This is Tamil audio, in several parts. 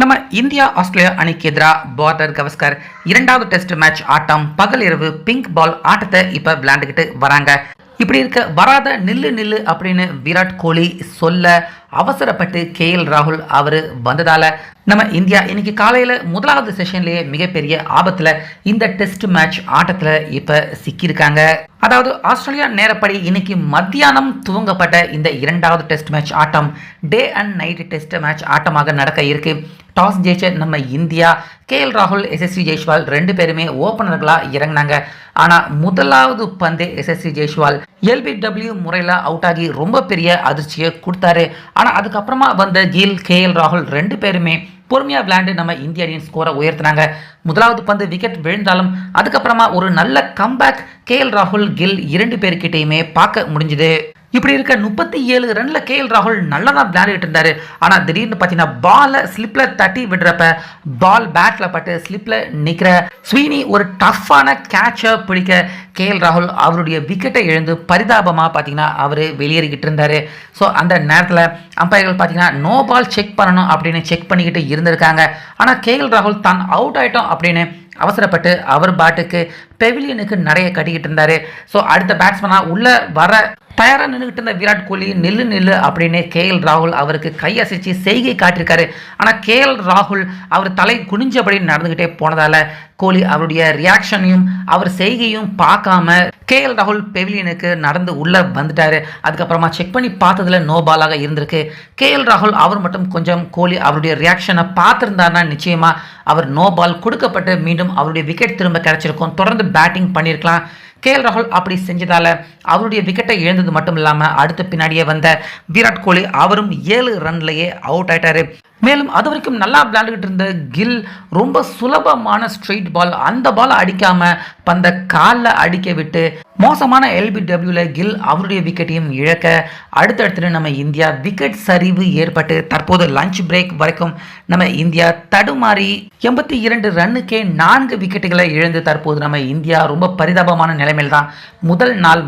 நம்ம இந்தியா ஆஸ்திரேலியா அணிக்கு எதிராக பார்டர் கவஸ்கர் இரண்டாவது டெஸ்ட் மேட்ச் ஆட்டம் பகல் இரவு பிங்க் பால் ஆட்டத்தை இப்ப விளையாண்டுக்கிட்டு வராங்க. இப்படி இருக்க வராத நில்லு நில்லு அப்படின்னு விராட் கோலி சொல்ல அவசரப்பட்டு ராகுல் அவர் வந்ததால நம்ம இந்தியா இன்னைக்கு காலையில் முதலாவது செஷன்லேயே மிகப்பெரிய ஆபத்தில் இந்த டெஸ்ட் மேட்ச் ஆட்டத்தில் இப்போ சிக்கியிருக்காங்க. அதாவது ஆஸ்திரேலியா நேரப்படி இன்னைக்கு மத்தியானம் துவங்கப்பட்ட இந்த இரண்டாவது டெஸ்ட் மேட்ச் ஆட்டம் day and night test match ஆட்டமாக நடக்க இருக்கு. டாஸ் ஜெயிச்ச நம்ம இந்தியா ராகுல் எஸ்எஸ்வி ஜெய்ஸ்வால் ரெண்டு பேருமே ஓப்பனர்களாக இறங்கினாங்க. ஆனால் முதலாவது பந்து எஸ்எஸ்வி ஜெய்ஸ்வால் எல்பிடபிள்யூ முறையில் அவுட் ஆகி ரொம்ப பெரிய அதிர்ச்சியை கொடுத்தாரு. ஆனால் அதுக்கப்புறமா வந்த கில் ராகுல் ரெண்டு பேருமே பொறுமையாக விளையாண்டு நம்ம இந்திய அணியின் ஸ்கோரை உயர்த்தினாங்க. முதலாவது பந்து விக்கெட் விழுந்தாலும் அதுக்கப்புறமா ஒரு நல்ல கம்பேக் ராகுல் கில் இரண்டு பேர்கிட்டையுமே பார்க்க முடிஞ்சுது. இப்படி இருக்க 37 ரன்ல ராகுல் நல்லா தான் விளையாடிட்டு இருந்தாரு. ஆனால் திடீர்னு பார்த்தீங்கன்னா பாலை ஸ்லிப்பில் தட்டி விடுறப்ப பால் பேட்டில் பட்டு ஸ்லிப்பில் நிற்கிற ஸ்வீனி ஒரு டஃப்பான கேட்சை பிடிக்க ராகுல் அவருடைய விக்கெட்டை இழந்து பரிதாபமாக பார்த்தீங்கன்னா அவர் வெளியேறிக்கிட்டு இருந்தார். ஸோ அந்த நேரத்தில் அம்பையர்கள் பார்த்தீங்கன்னா நோ பால் செக் பண்ணணும் அப்படின்னு செக் பண்ணிக்கிட்டு இருந்திருக்காங்க. ஆனால் ராகுல் தான் அவுட் ஆகிட்டோம் அப்படின்னு அவசரப்பட்டு அவர் பாட்டுக்கு பெவிலியனுக்கு நிறைய கட்டிக்கிட்டு இருந்தாரு. ஸோ அடுத்த பேட்ஸ்மேனாக உள்ள வர தயாராக நின்றுக்கிட்டு இருந்த விராட் கோலி நில்லு நில்லு அப்படின்னு ராகுல் அவருக்கு கையசைச்சு செய்கை காட்டியிருக்காரு. ஆனால் ராகுல் அவர் தலை குனிஞ்சபடி நடந்துக்கிட்டே போனதால கோலி அவருடைய ரியாக்ஷனையும் அவர் செய்கையும் பார்க்காம ராகுல் பெவிலியனுக்கு நடந்து உள்ள வந்துட்டாரு. அதுக்கப்புறமா செக் பண்ணி பார்த்ததுல நோ பாலாக இருந்திருக்கு. ராகுல் அவர் மட்டும் கொஞ்சம் கோலி அவருடைய ரியாக்ஷனை பார்த்துருந்தாருன்னா நிச்சயமா அவர் நோ பால் கொடுக்கப்பட்டு மீண்டும் அவருடைய விக்கெட் திரும்ப கிடைச்சிருக்கும். தொடர்ந்து பேட்டிங் பண்ணியிருக்கலாம். ராகுல் அப்படி செஞ்சதால அவருடைய விக்கெட்டை இழந்தது மட்டும் இல்லாமல் அடுத்த பின்னாடியே வந்த விராட் கோலி அவரும் 7 ரன்லேயே அவுட் ஆயிட்டாரு. மேலும் அது வரைக்கும் நல்லா விளையாண்டுக்கிட்டு இருந்த கில் ரொம்ப சுலபமான ஸ்ட்ரெயிட் பால், அந்த பால் அடிக்காம பந்த காலில் அடிக்க விட்டு மோசமான எல்பிடபிள்யூவில் கில் அவருடைய விக்கெட்டையும் இழக்க அடுத்தடுத்து நம்ம இந்தியா விக்கெட் சரிவு ஏற்பட்டு தற்போது லஞ்ச் பிரேக் வரைக்கும் நம்ம இந்தியா தடுமாறி 82 ரன்னுக்கே 4 விக்கெட்டுகளை இழந்து தற்போது நம்ம இந்தியா ரொம்ப பரிதாபமான நிலைமையில் தான்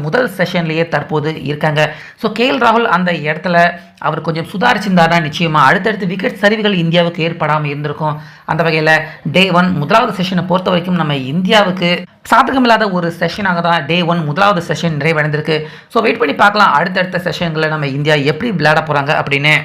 முதல் செஷன்லேயே தற்போது இருக்காங்க. ஸோ ராகுல் அந்த இடத்துல அவர் கொஞ்சம் சுதாரிச்சிருந்தாருன்னா நிச்சயமாக அடுத்தடுத்து விக்கெட் சரிவுகள் இந்தியாவுக்கு ஏற்படாமல் இருந்திருக்கும். அந்த வகையில் டே 1 முதலாவது செஷனை பொறுத்த வரைக்கும் நம்ம இந்தியாவுக்கு சாதகமில்லாத ஒரு செஷனாக தான் டே 1 முதலாவது செஷன் நிறைவடைந்திருக்கு. ஸோ வெயிட் பண்ணி பார்க்கலாம் அடுத்தடுத்த செஷன்களில் நம்ம இந்தியா எப்படி விளையாட போகிறாங்க அப்படின்னு.